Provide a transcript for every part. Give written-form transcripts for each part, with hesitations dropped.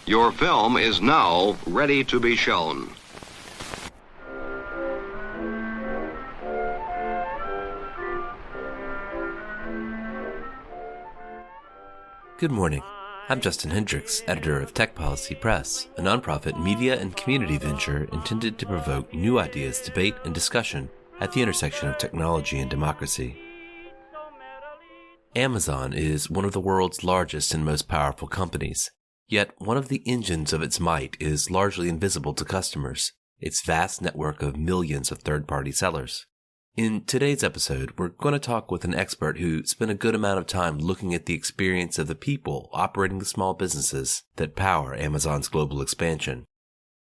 Your film is now ready to be shown. Good morning. I'm Justin Hendricks, editor of Tech Policy Press, a nonprofit media and community venture intended to provoke new ideas, debate, and discussion at the intersection of technology and democracy. Amazon is one of the world's largest and most powerful companies. Yet one of the engines of its might is largely invisible to customers, its vast network of millions of third-party sellers. In today's episode, we're going to talk with an expert who spent a good amount of time looking at the experience of the people operating the small businesses that power Amazon's global expansion.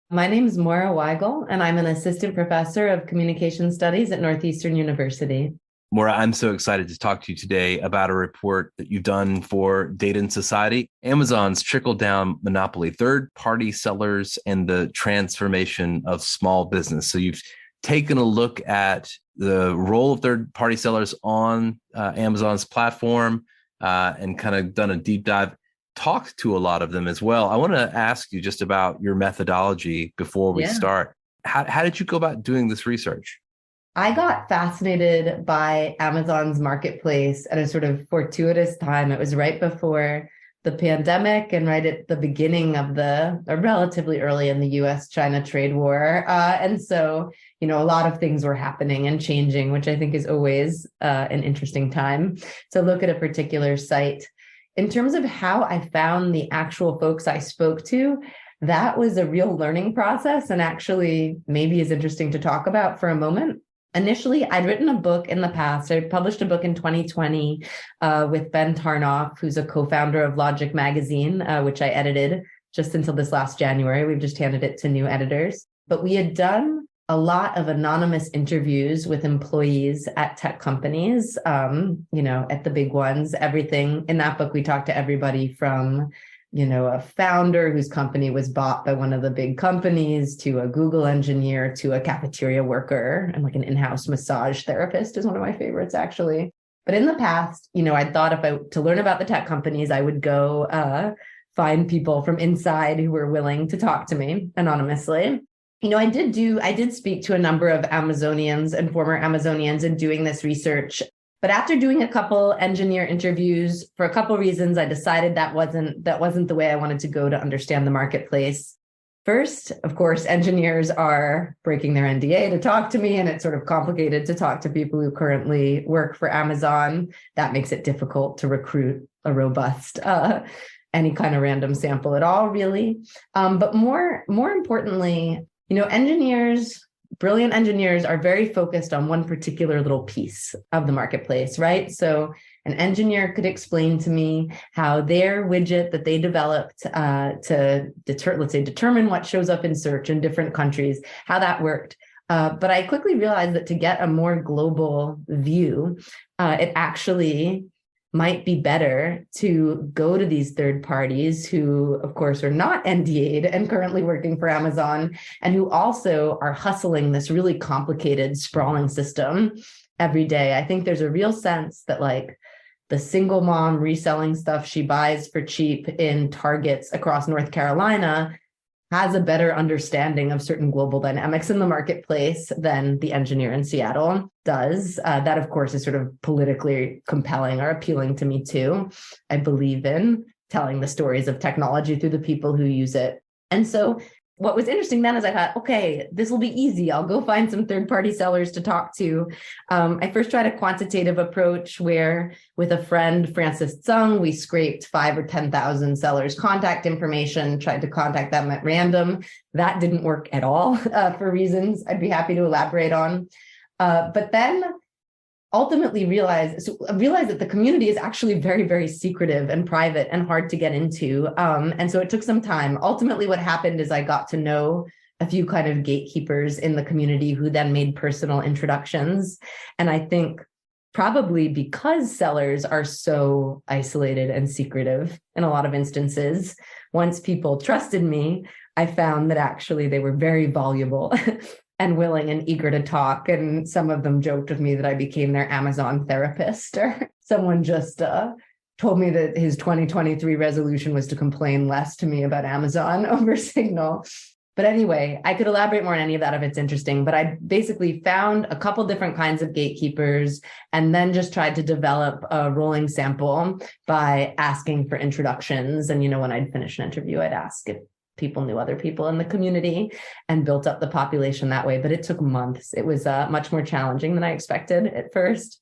My name is Maura Weigel, and I'm an assistant professor of communication studies at Northeastern University. Maura, I'm so excited to talk to you today about a report that you've done for Data and Society, Amazon's Trickle-Down monopoly, third-party sellers, and the transformation of small business. So you've taken a look at the role of third-party sellers on Amazon's platform and kind of done a deep dive, talked to a lot of them as well. I want to ask you just about your methodology before we start. How did you go about doing this research? I got fascinated by Amazon's marketplace at a sort of fortuitous time. It was right before the pandemic and right at the beginning of relatively early in the US-China trade war. And so, a lot of things were happening and changing, which I think is always an interesting time to look at a particular site. In terms of how I found the actual folks I spoke to, that was a real learning process and actually maybe is interesting to talk about for a moment. Initially, I'd written a book in the past. I published a book in 2020 with Ben Tarnoff, who's a co-founder of Logic Magazine, which I edited just until this last January. We've just handed it to new editors. But we had done a lot of anonymous interviews with employees at tech companies, at the big ones. Everything in that book, we talked to everybody from a founder whose company was bought by one of the big companies, to a Google engineer, to a cafeteria worker, and like an in-house massage therapist is one of my favorites, actually. But in the past, I thought to learn about the tech companies, I would go find people from inside who were willing to talk to me anonymously. I did speak to a number of Amazonians and former Amazonians in doing this research. But after doing a couple engineer interviews, for a couple reasons, I decided that wasn't the way I wanted to go to understand the marketplace. First, of course, engineers are breaking their NDA to talk to me, and it's sort of complicated to talk to people who currently work for Amazon. That makes it difficult to recruit a robust, any kind of random sample at all, really. But more importantly, brilliant engineers are very focused on one particular little piece of the marketplace, right? So an engineer could explain to me how their widget that they developed to determine what shows up in search in different countries, how that worked. But I quickly realized that to get a more global view, it actually might be better to go to these third parties who, of course, are not NDA'd and currently working for Amazon, and who also are hustling this really complicated, sprawling system every day. I think there's a real sense that the single mom reselling stuff she buys for cheap in Targets across North Carolina has a better understanding of certain global dynamics in the marketplace than the engineer in Seattle does. That, of course, is sort of politically compelling or appealing to me, too. I believe in telling the stories of technology through the people who use it. And so what was interesting then is I thought, okay, this will be easy. I'll go find some third-party sellers to talk to. I first tried a quantitative approach where, with a friend, Francis Tsung, we scraped 5,000 or 10,000 sellers' contact information, tried to contact them at random. That didn't work at all for reasons I'd be happy to elaborate on. But then ultimately realized that the community is actually very, very secretive and private and hard to get into. And so it took some time. Ultimately, what happened is I got to know a few kind of gatekeepers in the community who then made personal introductions. And I think probably because sellers are so isolated and secretive in a lot of instances, once people trusted me, I found that actually they were very voluble and willing and eager to talk. And some of them joked with me that I became their Amazon therapist, or someone just told me that his 2023 resolution was to complain less to me about Amazon over Signal. But anyway, I could elaborate more on any of that if it's interesting, but I basically found a couple different kinds of gatekeepers and then just tried to develop a rolling sample by asking for introductions. And, when I'd finish an interview, I'd ask if people knew other people in the community and built up the population that way. But it took months. It was much more challenging than I expected at first.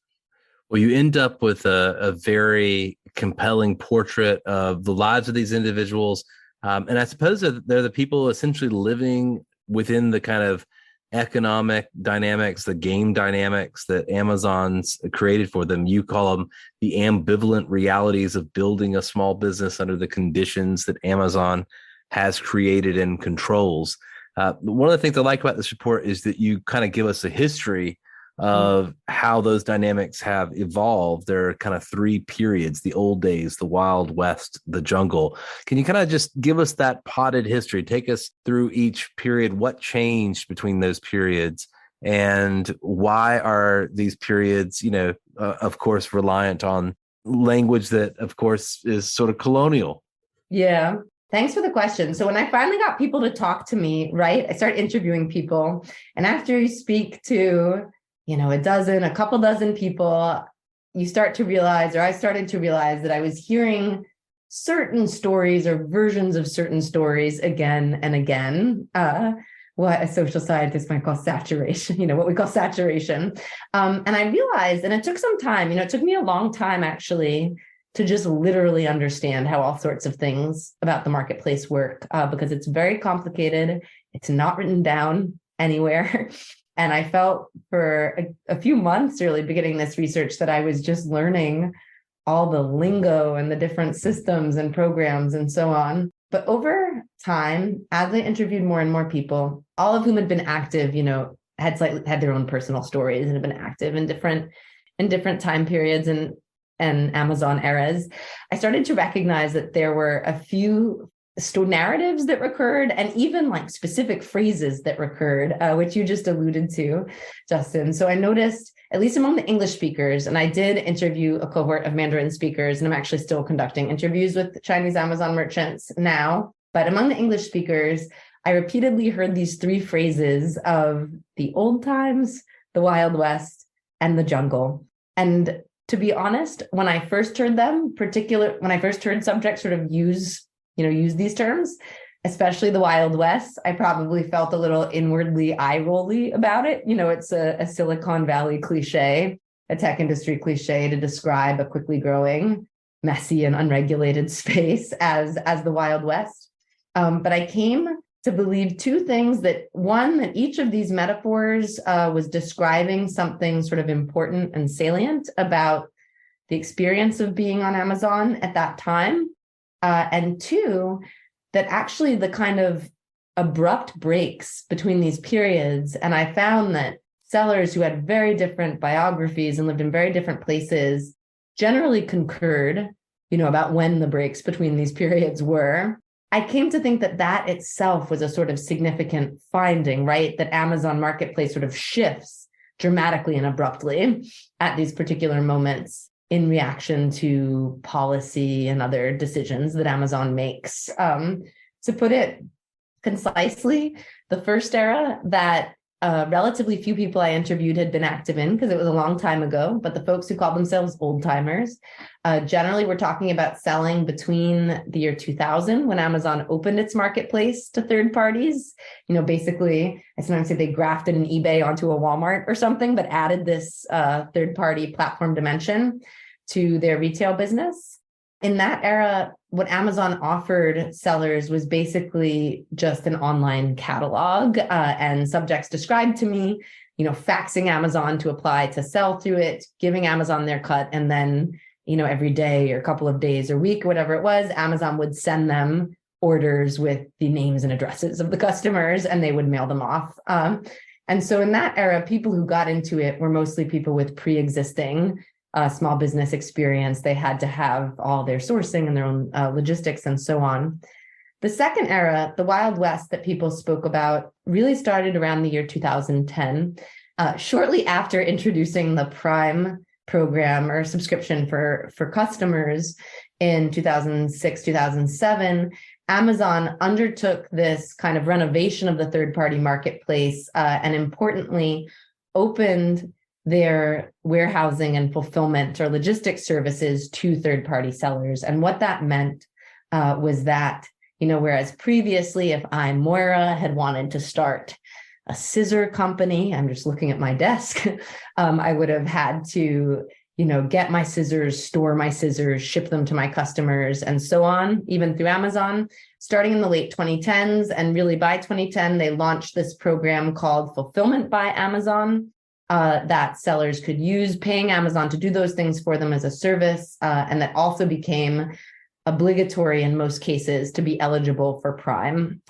Well, you end up with a very compelling portrait of the lives of these individuals. And I suppose that they're the people essentially living within the kind of economic dynamics, the game dynamics that Amazon's created for them. You call them the ambivalent realities of building a small business under the conditions that Amazon has created and controls. One of the things I like about this report is that you kind of give us a history of how those dynamics have evolved. There are kind of three periods: the old days, the Wild West, the jungle. Can you kind of just give us that potted history? Take us through each period. What changed between those periods, and why are these periods, of course, reliant on language that, of course, is sort of colonial? Yeah. Thanks for the question. So when I finally got people to talk to me, right, I started interviewing people. And after you speak to a couple dozen people, you start to realize, or I started to realize, that I was hearing certain stories or versions of certain stories again and again. What a social scientist might call saturation, what we call saturation. And I realized, and it took some time, it took me a long time actually to just literally understand how all sorts of things about the marketplace work, because it's very complicated. It's not written down anywhere. And I felt for a few months, really, beginning this research, that I was just learning all the lingo and the different systems and programs and so on. But over time, as I interviewed more and more people, all of whom had been active, had their own personal stories and had been active in different time periods and Amazon eras, I started to recognize that there were a few narratives that recurred, and even like specific phrases that recurred, which you just alluded to, Justin. So I noticed, at least among the English speakers, and I did interview a cohort of Mandarin speakers, and I'm actually still conducting interviews with Chinese Amazon merchants now. But among the English speakers, I repeatedly heard these three phrases of the old times, the Wild West, and the jungle. And to be honest, when I first heard subjects sort of use these terms, especially the Wild West, I probably felt a little inwardly eye-rolly about it. It's a Silicon Valley cliche, a tech industry cliche to describe a quickly growing, messy, and unregulated space as the Wild West. But I came to believe two things: that one, that each of these metaphors was describing something sort of important and salient about the experience of being on Amazon at that time. And two, that actually the kind of abrupt breaks between these periods, and I found that sellers who had very different biographies and lived in very different places generally concurred, about when the breaks between these periods were. I came to think that that itself was a sort of significant finding, right? That Amazon Marketplace sort of shifts dramatically and abruptly at these particular moments in reaction to policy and other decisions that Amazon makes. To put it concisely, the first era that relatively few people I interviewed had been active in, because it was a long time ago, but the folks who called themselves old timers generally were talking about selling between the year 2000, when Amazon opened its marketplace to third parties. Basically, I sometimes say they grafted an eBay onto a Walmart or something, but added this third party platform dimension to their retail business. In that era, what Amazon offered sellers was basically just an online catalog, and subjects described to me, faxing Amazon to apply to sell through it, giving Amazon their cut, and then, every day or a couple of days or week or whatever it was, Amazon would send them orders with the names and addresses of the customers, and they would mail them off. And so in that era, people who got into it were mostly people with pre-existing small business experience. They had to have all their sourcing and their own logistics and so on. The second era, the Wild West that people spoke about, really started around the year 2010, shortly after introducing the Prime program or subscription for customers in 2006, 2007, Amazon undertook this kind of renovation of the third-party marketplace, and importantly, opened their warehousing and fulfillment or logistics services to third-party sellers. And what that meant was that, whereas previously, if I, Moira, had wanted to start a scissor company, I'm just looking at my desk, I would have had to, get my scissors, store my scissors, ship them to my customers, and so on, even through Amazon. Starting in the late 2010s, and really by 2010, they launched this program called Fulfillment by Amazon, that sellers could use, paying Amazon to do those things for them as a service, and that also became obligatory in most cases to be eligible for Prime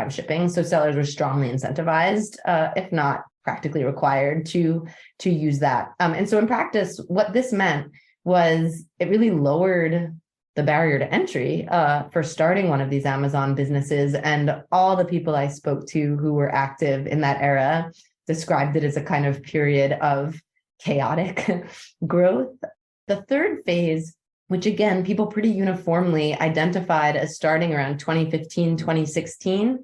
shipping. So sellers were strongly incentivized, if not practically required, to use that. And so in practice, what this meant was it really lowered the barrier to entry for starting one of these Amazon businesses. And all the people I spoke to who were active in that era described it as a kind of period of chaotic growth. The third phase, which again, people pretty uniformly identified as starting around 2015, 2016,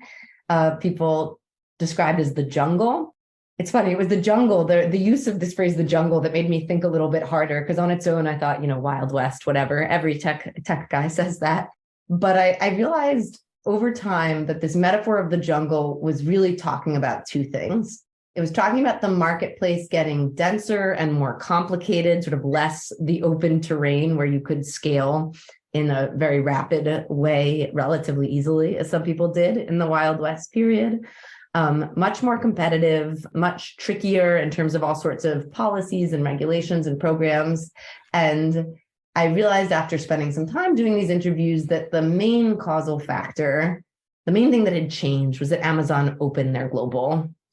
people described as the jungle. It's funny, it was the jungle, the use of this phrase, the jungle, that made me think a little bit harder, because on its own, I thought, Wild West, whatever. Every tech guy says that. But I realized over time that this metaphor of the jungle was really talking about two things. It was talking about the marketplace getting denser and more complicated, sort of less the open terrain where you could scale in a very rapid way relatively easily, as some people did in the Wild West period. Much more competitive, much trickier in terms of all sorts of policies and regulations and programs. And I realized after spending some time doing these interviews that the main causal factor, the main thing that had changed, was that Amazon opened their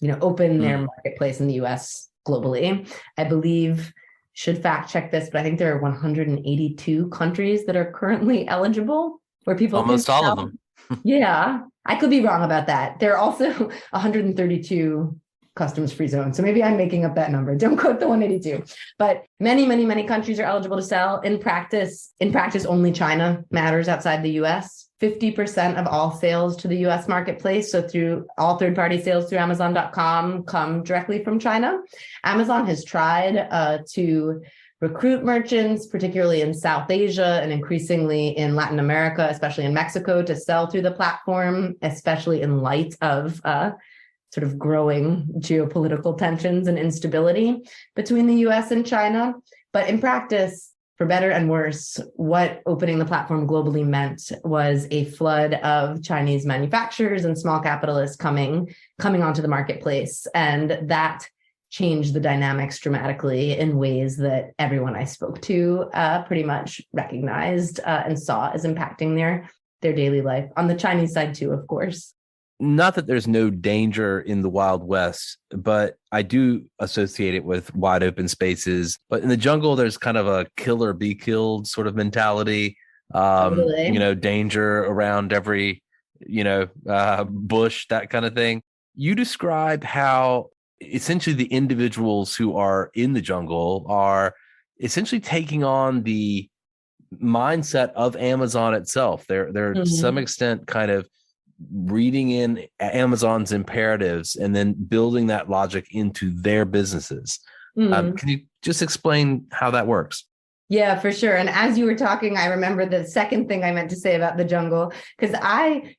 their marketplace in the US globally. I believe, should fact check this, but I think there are 182 countries that are currently eligible where people almost all of them. Yeah, I could be wrong about that. There are also 132 customs-free zones. So maybe I'm making up that number. Don't quote the 182. But many, many, many countries are eligible to sell. In practice, only China matters outside the US. 50% of all sales to the US marketplace, so through all third-party sales through Amazon.com, come directly from China. Amazon has tried to recruit merchants, particularly in South Asia and increasingly in Latin America, especially in Mexico, to sell through the platform, especially in light of sort of growing geopolitical tensions and instability between the US and China. But in practice, for better and worse, what opening the platform globally meant was a flood of Chinese manufacturers and small capitalists coming onto the marketplace. And that changed the dynamics dramatically in ways that everyone I spoke to pretty much recognized and saw as impacting their daily life. On the Chinese side too, of course. Not that there's no danger in the Wild West, but I do associate it with wide open spaces. But in the jungle, there's kind of a kill or be killed sort of mentality. Totally. Danger around every, bush, that kind of thing. You describe how essentially the individuals who are in the jungle are essentially taking on the mindset of Amazon itself. They're to some extent kind of reading in Amazon's imperatives and then building that logic into their businesses. Can you just explain how that works? Yeah, for sure. And as you were talking, I remember the second thing I meant to say about the jungle, because I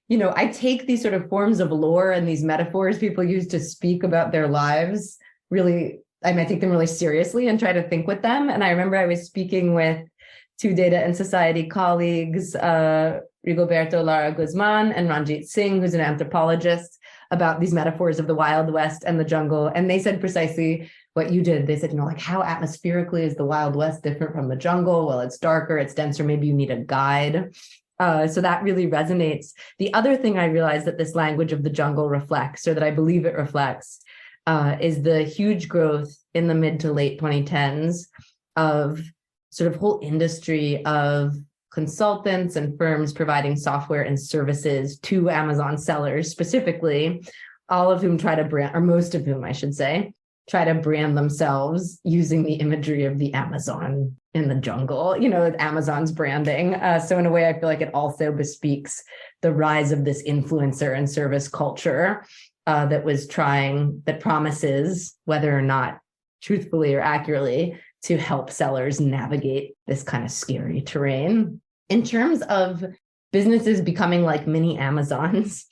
take these sort of forms of lore and these metaphors people use to speak about their lives really, I take them really seriously and try to think with them. And I remember I was speaking with two Data and Society colleagues, Rigoberto Lara Guzman and Ranjit Singh, who's an anthropologist, about these metaphors of the Wild West and the jungle. And they said precisely what you did. They said, how atmospherically is the Wild West different from the jungle? Well, it's darker, it's denser, maybe you need a guide. So that really resonates. The other thing I realized that this language of the jungle reflects, or that I believe it reflects, is the huge growth in the mid to late 2010s of sort of whole industry of consultants and firms providing software and services to Amazon sellers specifically, all of whom try to brand, or most of whom I should say, try to brand themselves using the imagery of the Amazon in the jungle, Amazon's branding. So in a way, I feel like it also bespeaks the rise of this influencer and service culture that promises, whether or not truthfully or accurately, to help sellers navigate this kind of scary terrain. In terms of businesses becoming like mini Amazons,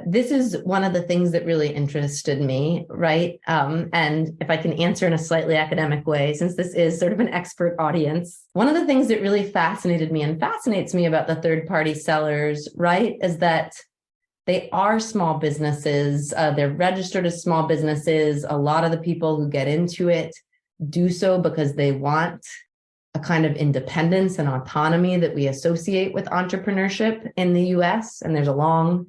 this is one of the things that really interested me, right? And if I can answer in a slightly academic way, since this is sort of an expert audience, one of the things that really fascinated me and fascinates me about the third-party sellers, right, is that they are small businesses. They're registered as small businesses. A lot of the people who get into it do so because they want a kind of independence and autonomy that we associate with entrepreneurship in the US. And there's a long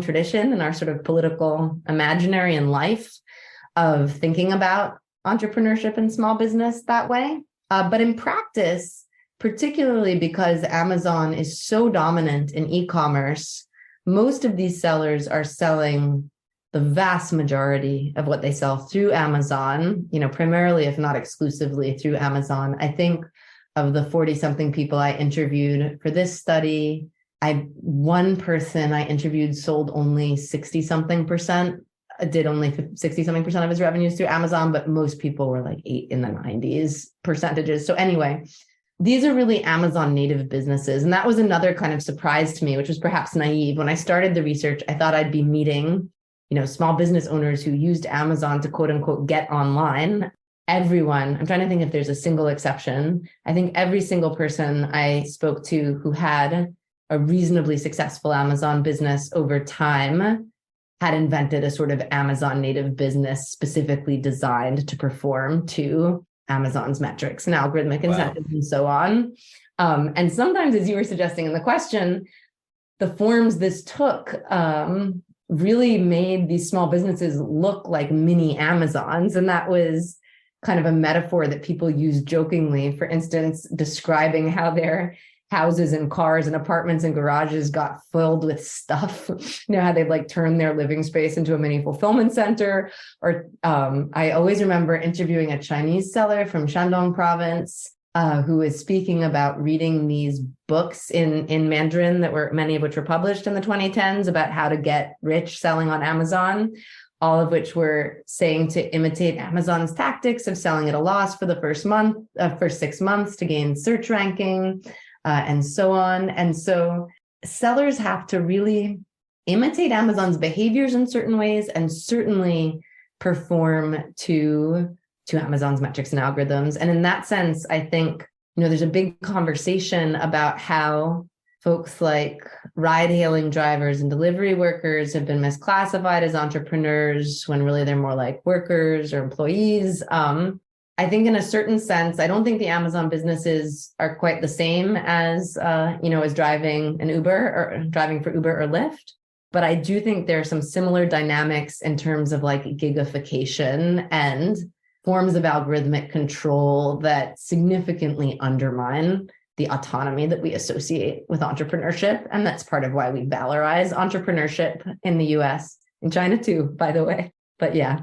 tradition in our sort of political imaginary and life of thinking about entrepreneurship and small business that way. But in practice, particularly because Amazon is so dominant in e-commerce, most of these sellers are selling the vast majority of what they sell through Amazon, primarily, if not exclusively, through Amazon. I think of the 40-something people I interviewed for this study, one person I interviewed sold only 60-something%, did only 60-something% of his revenues through Amazon, but most people were like 8 in the 90s percentages. So anyway, these are really Amazon native businesses. And that was another kind of surprise to me, which was perhaps naive. When I started the research, I thought I'd be meeting, small business owners who used Amazon to quote unquote get online. Everyone, I'm trying to think if there's a single exception. I think every single person I spoke to who had a reasonably successful Amazon business over time had invented a sort of Amazon native business specifically designed to perform to Amazon's metrics and algorithmic incentives and so on. And sometimes, as you were suggesting in the question, the forms this took really made these small businesses look like mini Amazons. And that was kind of a metaphor that people use jokingly, for instance, describing how their houses and cars and apartments and garages got filled with stuff, how they'd like turn their living space into a mini fulfillment center. Or I always remember interviewing a Chinese seller from Shandong province who was speaking about reading these books in Mandarin many of which were published in the 2010s about how to get rich selling on Amazon, all of which were saying to imitate Amazon's tactics of selling at a loss for the first 6 months to gain search ranking, and so on. And so sellers have to really imitate Amazon's behaviors in certain ways and certainly perform to Amazon's metrics and algorithms. And in that sense, I think, there's a big conversation about how folks like ride-hailing drivers and delivery workers have been misclassified as entrepreneurs when really they're more like workers or employees. I think in a certain sense, I don't think the Amazon businesses are quite the same as, as driving an Uber or driving for Uber or Lyft. But I do think there are some similar dynamics in terms of like gigification and forms of algorithmic control that significantly undermine the autonomy that we associate with entrepreneurship. And that's part of why we valorize entrepreneurship in the US, in China too, by the way. But yeah.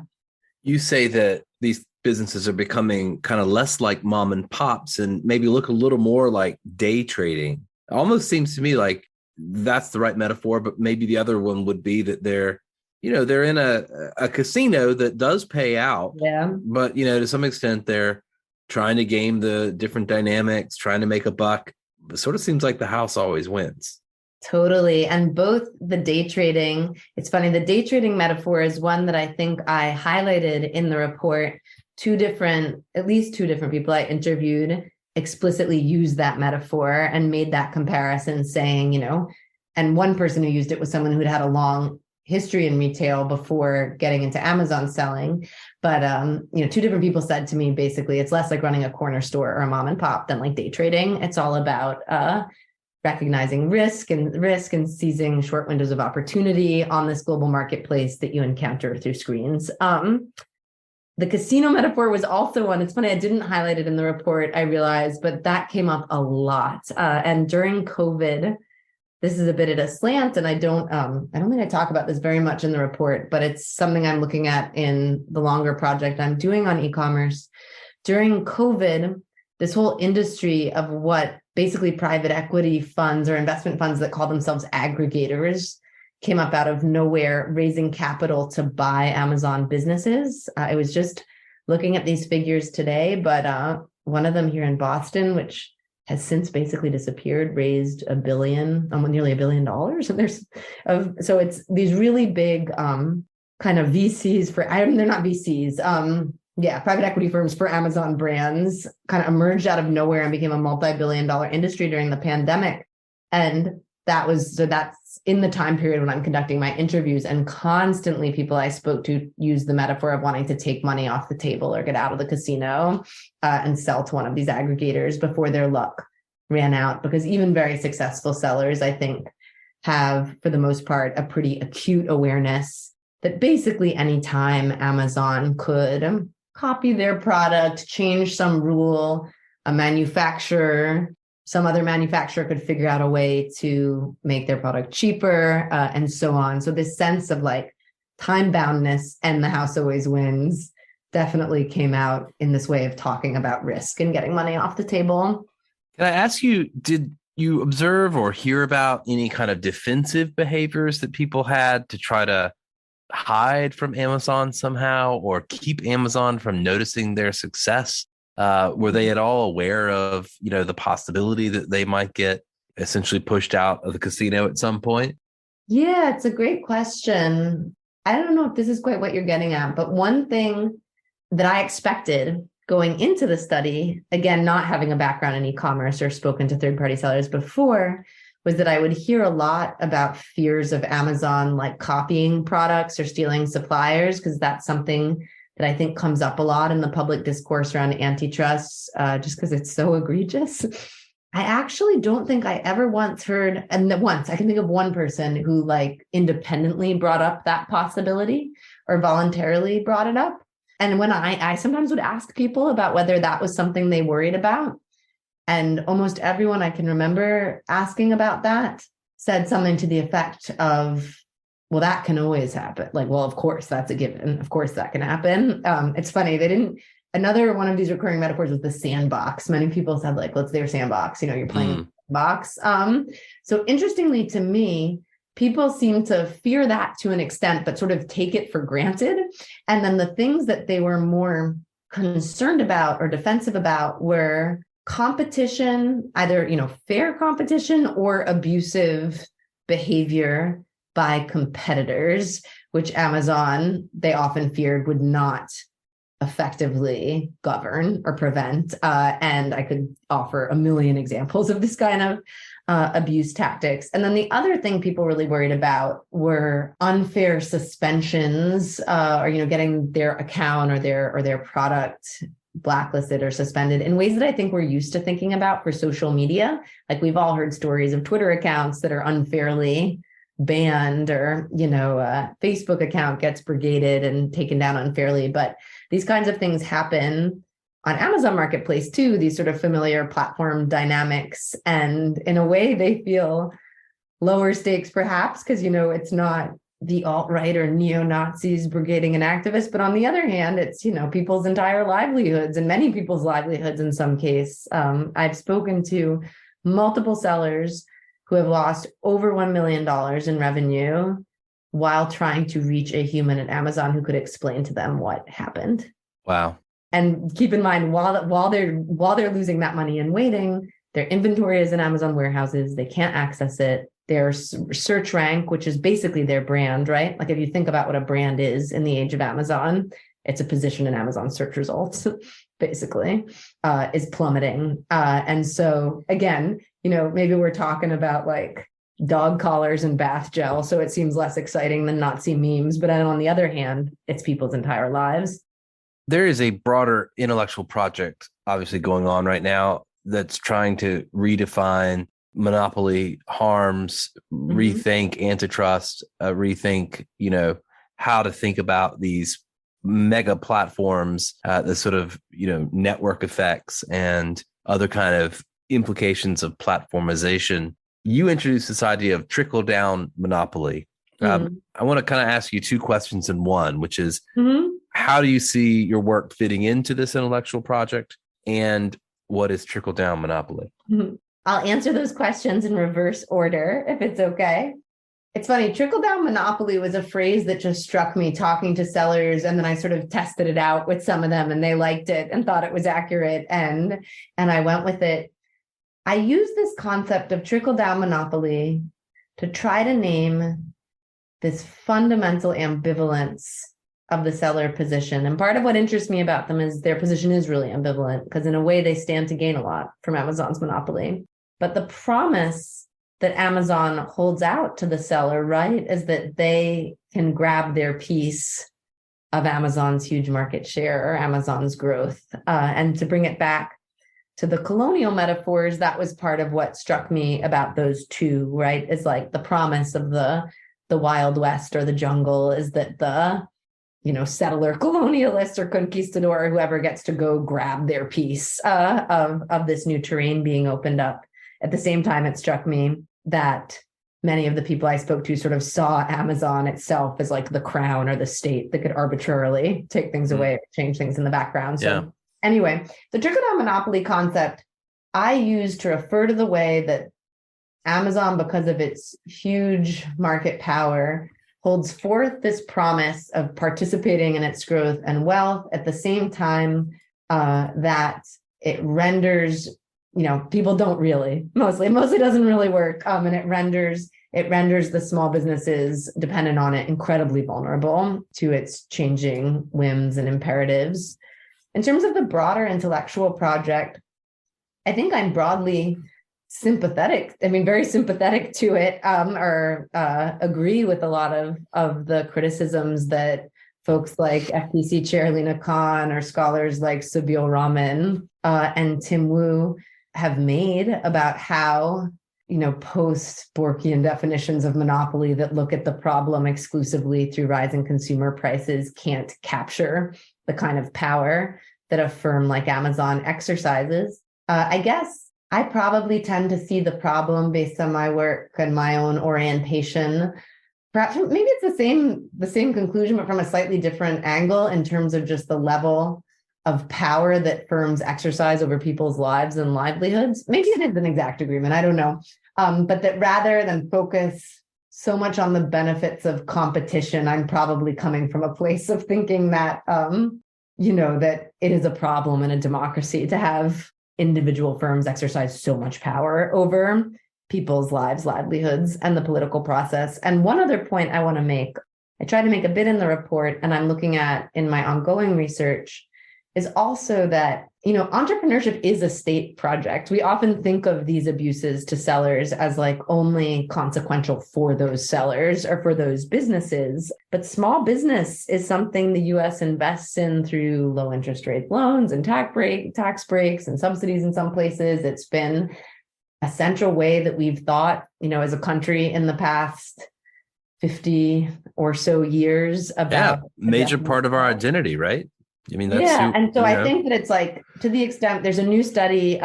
You say that these businesses are becoming kind of less like mom and pops and maybe look a little more like day trading. It almost seems to me like that's the right metaphor, but maybe the other one would be that they're in a casino that does pay out. Yeah. But, to some extent, they're trying to game the different dynamics, trying to make a buck. It sort of seems like the house always wins. Totally. And both the day trading, it's funny, the day trading metaphor is one that I think I highlighted in the report. At least two different people I interviewed explicitly used that metaphor and made that comparison, saying, and one person who used it was someone who'd had a long history in retail before getting into Amazon selling. But, two different people said to me, basically, it's less like running a corner store or a mom and pop than like day trading. It's all about recognizing risk and seizing short windows of opportunity on this global marketplace that you encounter through screens. The casino metaphor was also one. It's funny, I didn't highlight it in the report, I realized, but that came up a lot. And during COVID, this is a bit at a slant, and I don't think I talk about this very much in the report, but it's something I'm looking at in the longer project I'm doing on e-commerce. During COVID, this whole industry of what basically private equity funds or investment funds that call themselves aggregators came up out of nowhere, raising capital to buy Amazon businesses. I was just looking at these figures today, but one of them here in Boston, which has since basically disappeared, raised nearly $1 billion. And so it's these really big kind of VCs they're not VCs. Private equity firms for Amazon brands kind of emerged out of nowhere and became a multi-billion-dollar industry during the pandemic. And that's in the time period when I'm conducting my interviews, and constantly people I spoke to use the metaphor of wanting to take money off the table or get out of the casino and sell to one of these aggregators before their luck ran out. Because even very successful sellers, I think, have, for the most part, a pretty acute awareness that basically anytime Amazon could copy their product, change some rule, some other manufacturer could figure out a way to make their product cheaper, and so on. So this sense of like time boundness and the house always wins definitely came out in this way of talking about risk and getting money off the table. Can I ask you, did you observe or hear about any kind of defensive behaviors that people had to try to hide from Amazon somehow, or keep Amazon from noticing their success? Were they at all aware of, the possibility that they might get essentially pushed out of the casino at some point? Yeah, it's a great question. I don't know if this is quite what you're getting at, but one thing that I expected going into the study, again, not having a background in e-commerce or spoken to third-party sellers before, was that I would hear a lot about fears of Amazon like copying products or stealing suppliers, because that's something that I think comes up a lot in the public discourse around antitrust, just because it's so egregious. I actually don't think I ever once heard, and once I can think of one person who like independently brought up that possibility or voluntarily brought it up. And when I sometimes would ask people about whether that was something they worried about, and almost everyone I can remember asking about that said something to the effect of, well, that can always happen. Like, well, of course, that's a given. Of course, that can happen. It's funny. Another one of these recurring metaphors was the sandbox. Many people said, like, let's their sandbox. You're playing in the box. So interestingly to me, people seem to fear that to an extent, but sort of take it for granted. And then the things that they were more concerned about or defensive about were competition, either, fair competition or abusive behavior by competitors, which Amazon, they often feared, would not effectively govern or prevent. And I could offer a million examples of this kind of abuse tactics. And then the other thing people really worried about were unfair suspensions, or getting their account or their product blacklisted or suspended in ways that I think we're used to thinking about for social media. Like we've all heard stories of Twitter accounts that are unfairly banned, or a Facebook account gets brigaded and taken down unfairly. But these kinds of things happen on Amazon Marketplace too, these sort of familiar platform dynamics. And in a way, they feel lower stakes perhaps, because it's not the alt-right or neo-Nazis brigading an activist. But on the other hand, it's people's entire livelihoods, and many people's livelihoods in some case. I've spoken to multiple sellers who have lost over $1 million in revenue while trying to reach a human at Amazon who could explain to them what happened. Wow. And keep in mind, while they're losing that money and waiting, their inventory is in Amazon warehouses. They can't access it. Their search rank, which is basically their brand, right? Like if you think about what a brand is in the age of Amazon, it's a position in Amazon search results, basically, is plummeting. And so again, maybe we're talking about like dog collars and bath gel, so it seems less exciting than Nazi memes. But on the other hand, it's people's entire lives. There is a broader intellectual project obviously going on right now that's trying to redefine monopoly harms, rethink antitrust, rethink, how to think about these mega platforms, the sort of, network effects and other kind of implications of platformization. you introduced this idea of trickle-down monopoly. I want to kind of ask you two questions in one, which is how do you see your work fitting into this intellectual project? And what is trickle-down monopoly? I'll answer those questions in reverse order, if it's okay. It's funny, trickle-down monopoly was a phrase that just struck me talking to sellers, and then I sort of tested it out with some of them, and they liked it and thought it was accurate, and I went with it. I use this concept of trickle-down monopoly to try to name this fundamental ambivalence of the seller position. And part of what interests me about them is their position is really ambivalent, because in a way they stand to gain a lot from Amazon's monopoly. But the promise that Amazon holds out to the seller, right, is that they can grab their piece of Amazon's huge market share or Amazon's growth. And to bring it back to the colonial metaphors, that was part of what struck me about those two, right? Is like the promise of the Wild West or the jungle is that the, settler, colonialist, or conquistador, or whoever gets to go grab their piece of this new terrain being opened up. At the same time, it struck me that many of the people I spoke to sort of saw Amazon itself as like the crown or the state that could arbitrarily take things away, change things in the background. So anyway, the trickle-down monopoly concept I use to refer to the way that Amazon, because of its huge market power, holds forth this promise of participating in its growth and wealth at the same time that it renders, people don't really, mostly doesn't really work. And it renders the small businesses dependent on it incredibly vulnerable to its changing whims and imperatives. In terms of the broader intellectual project, I think I'm broadly sympathetic. Very sympathetic to it, or agree with a lot of the criticisms that folks like FTC Chair Lina Khan or scholars like Subil Rahman and Tim Wu have made about how, post-Borkian definitions of monopoly that look at the problem exclusively through rising consumer prices can't capture the kind of power that a firm like Amazon exercises. I guess I probably tend to see the problem based on my work and my own orientation. Perhaps maybe it's the same conclusion, but from a slightly different angle in terms of just the level of power that firms exercise over people's lives and livelihoods. Maybe it is an exact agreement, I don't know. But that rather than focus so much on the benefits of competition, I'm probably coming from a place of thinking that, that it is a problem in a democracy to have individual firms exercise so much power over people's lives, livelihoods, and the political process. And one other point I want to make, I try to make a bit in the report, and I'm looking at in my ongoing research, is also that, entrepreneurship is a state project. We often think of these abuses to sellers as like only consequential for those sellers or for those businesses. But small business is something the US invests in through low interest rate loans and tax breaks and subsidies in some places. It's been a central way that we've thought, as a country in the past 50 or so years about major part of our identity, right? And so I think that it's like, to the extent there's a new study,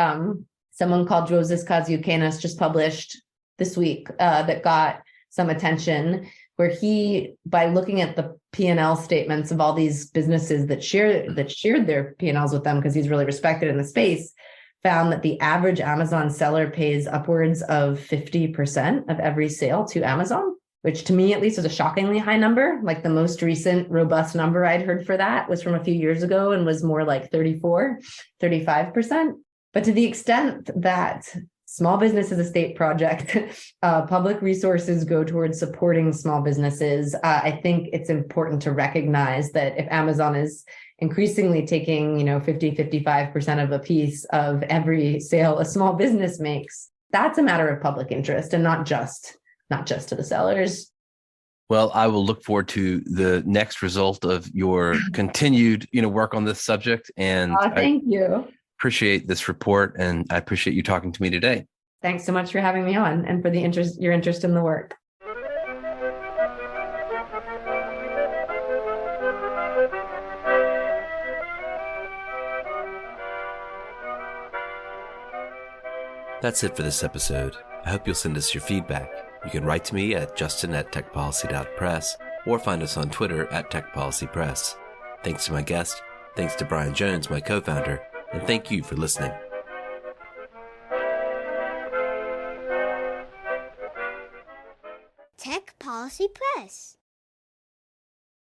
someone called Joseph Kaziukanis just published this week that got some attention, where he, by looking at the P&L statements of all these businesses that shared their P&Ls with them, because he's really respected in the space, found that the average Amazon seller pays upwards of 50% of every sale to Amazon, which to me at least is a shockingly high number. Like the most recent robust number I'd heard for that was from a few years ago and was more like 35%. But to the extent that small business is a state project, public resources go towards supporting small businesses, I think it's important to recognize that if Amazon is increasingly taking, 50-55% of a piece of every sale a small business makes, that's a matter of public interest and not just to the sellers. Well, I will look forward to the next result of your continued, work on this subject. And thank you. Appreciate this report, and I appreciate you talking to me today. Thanks so much for having me on and for your interest in the work. That's it for this episode. I hope you'll send us your feedback. You can write to me at justin@techpolicy.press or find us on Twitter @techpolicypress. Thanks to my guest, thanks to Brian Jones, my co-founder, and thank you for listening. Tech Policy Press.